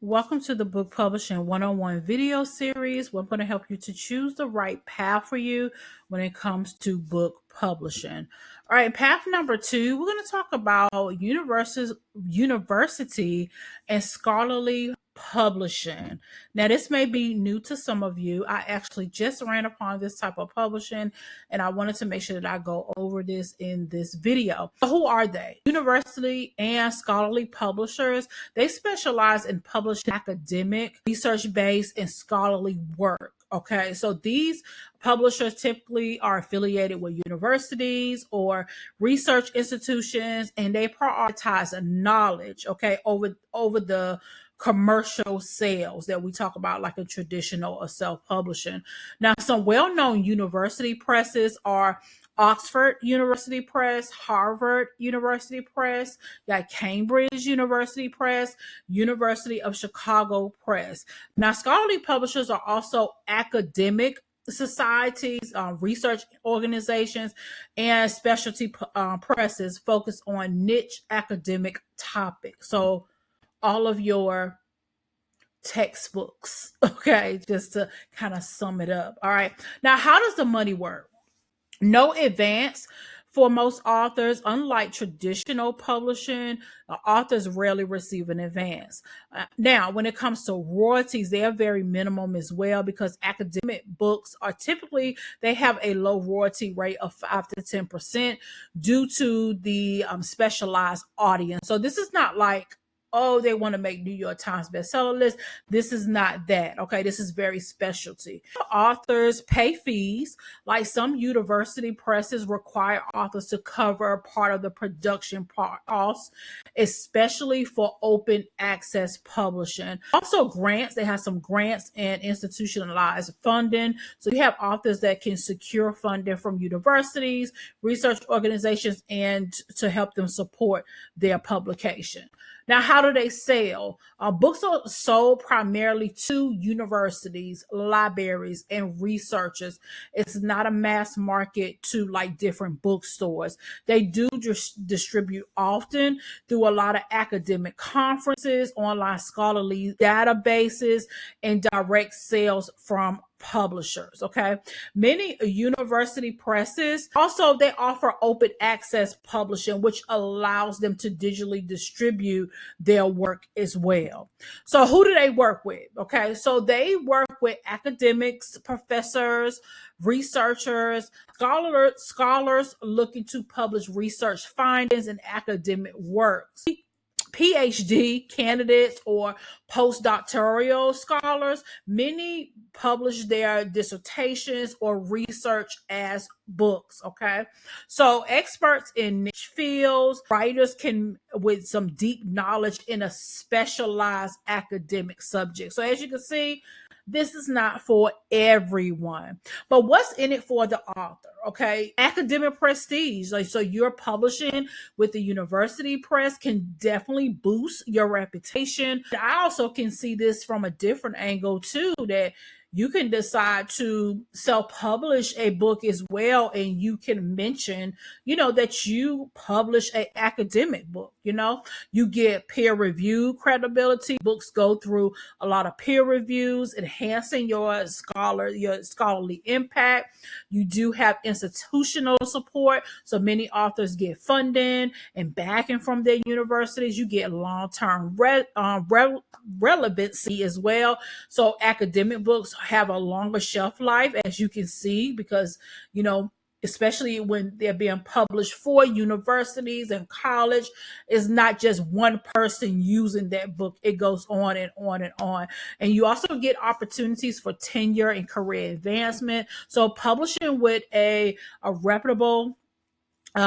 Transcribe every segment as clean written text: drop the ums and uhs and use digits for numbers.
Welcome to the Book Publishing 101 video series. We're going to help you to choose the right path for you when it comes to book publishing. All right, path number 2, we're going to talk about university and scholarly publishing. Now, this may be new to some of you. I actually just ran upon this type of publishing, and I wanted to make sure that I go over this in this video. So who are they? University and scholarly publishers. They specialize in publishing academic, research-based, and scholarly work. Okay, so these publishers typically are affiliated with universities or research institutions, and they prioritize knowledge, okay, over the commercial sales that we talk about, like a traditional or self-publishing. Now, some well-known university presses are Oxford University Press, Harvard University Press, got Cambridge University Press, University of Chicago Press. Now, scholarly publishers are also academic societies, research organizations, and specialty presses focus on niche academic topics. So all of your textbooks, okay, just to kind of sum it up. All right. Now, how does the money work? No advance for most authors. Unlike traditional publishing, authors rarely receive an advance. Now, when it comes to royalties, they are very minimum as well, because academic books are typically, they have a low royalty rate of 5 to 10% due to the specialized audience. So this is not like, oh, they want to make New York Times bestseller list. This is not that. Okay, this is very specialty. Authors pay fees. Like some university presses require authors to cover part of the production costs, especially for open access publishing. Also grants, they have some grants and institutionalized funding. So you have authors that can secure funding from universities, research organizations, and to help them support their publication. Now, how do they sell? Books are sold primarily to universities, libraries, and researchers. It's not a mass market to like different bookstores. They do just distribute often through a lot of academic conferences, online scholarly databases, and direct sales from publishers. Okay, many university presses also, they offer open access publishing, which allows them to digitally distribute their work as well. So who do they work with? Okay, so they work with academics, professors, researchers, scholars looking to publish research findings and academic works. PhD candidates or postdoctoral scholars, many publish their dissertations or research as books. Okay, so experts in niche fields, writers can with some deep knowledge in a specialized academic subject. So as you can see, this is not for everyone. But what's in it for the author? Okay, academic prestige. Like, so you're publishing with the university press can definitely boost your reputation. I also can see this from a different angle too, that you can decide to self-publish a book as well, and you can mention, that you publish an academic book. You get peer review credibility. Books go through a lot of peer reviews, enhancing your scholarly impact. You do have institutional support, so many authors get funding and backing from their universities. You get long-term relevancy as well. So academic books have a longer shelf life, as you can see, because, especially when they're being published for universities and college, it's not just one person using that book. It goes on and on and on. And you also get opportunities for tenure and career advancement. So publishing with a reputable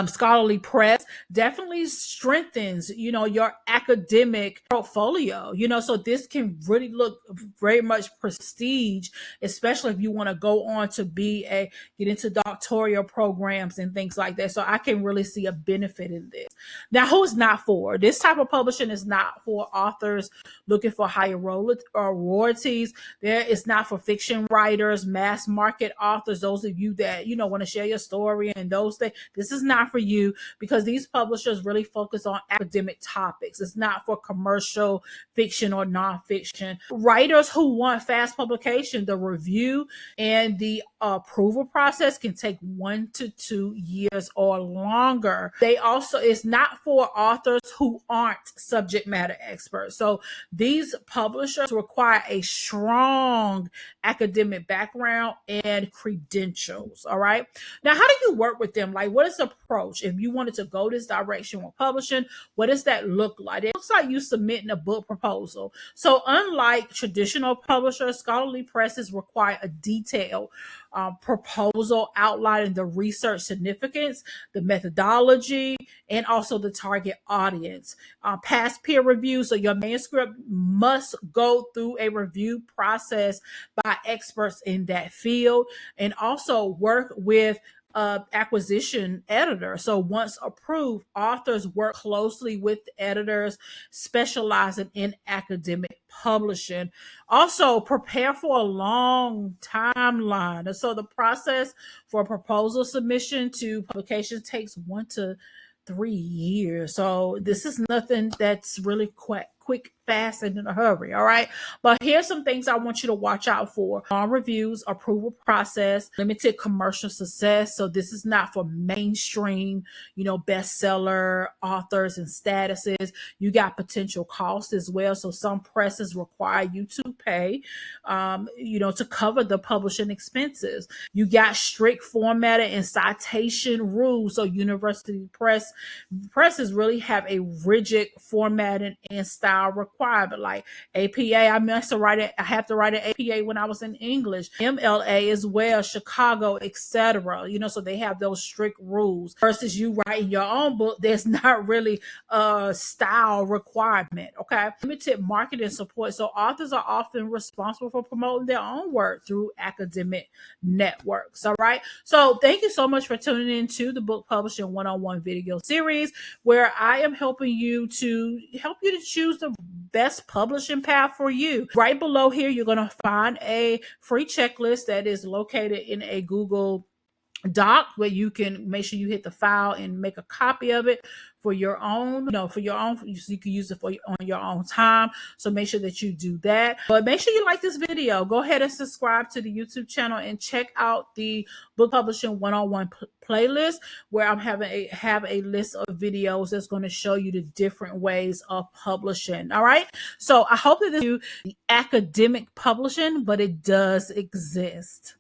scholarly press definitely strengthens your academic portfolio. So this can really look very much prestige, especially if you want to go on to get into doctoral programs and things like that. So I can really see a benefit in this. Now, who is not for? This type of publishing is not for authors looking for higher royalties. It's not for fiction writers, mass market authors, those of you that want to share your story and those things. This is not not for you, because these publishers really focus on academic topics. It's not for commercial fiction or nonfiction. Writers who want fast publication, the review and the approval process can take 1 to 2 years or longer. It's not for authors who aren't subject matter experts. So these publishers require a strong academic background and credentials. All right. Now, how do you work with them? Like, what is the approach? If you wanted to go this direction with publishing, what does that look like? It looks like you submitting a book proposal. So unlike traditional publishers, scholarly presses require a detailed proposal outlining the research significance, the methodology, and also the target audience. Past peer review. So your manuscript must go through a review process by experts in that field, and also work with acquisition editor. So once approved, authors work closely with editors specializing in academic publishing. Also, prepare for a long timeline. And so the process for proposal submission to publication takes 1 to 3 years. So this is nothing that's really quick, fast, and in a hurry. All right. But here's some things I want you to watch out for. Long reviews, approval process, limited commercial success. So this is not for mainstream, bestseller authors and statuses. You got potential costs as well. So some presses require you to pay, to cover the publishing expenses. You got strict formatting and citation rules. So university presses really have a rigid formatting and style requirement, like APA. I have to write an APA when I was in English, MLA as well, Chicago, etc. So they have those strict rules. Versus you writing your own book, there's not really a style requirement. Okay, limited marketing support. So authors are often responsible for promoting their own work through academic networks. All right. So thank you so much for tuning in to the Book Publishing One-on-One video series, where I am helping you to choose the best publishing path for you. Right below here, you're going to find a free checklist that is located in a Google Doc, where you can make sure you hit the file and make a copy of it for your own, so you can use it on your own time. So make sure that you do that. But make sure you like this video. Go ahead and subscribe to the YouTube channel and check out the Book Publishing One-on-One playlist, where I'm have a list of videos that's going to show you the different ways of publishing. All right. So I hope that this is the academic publishing, but it does exist.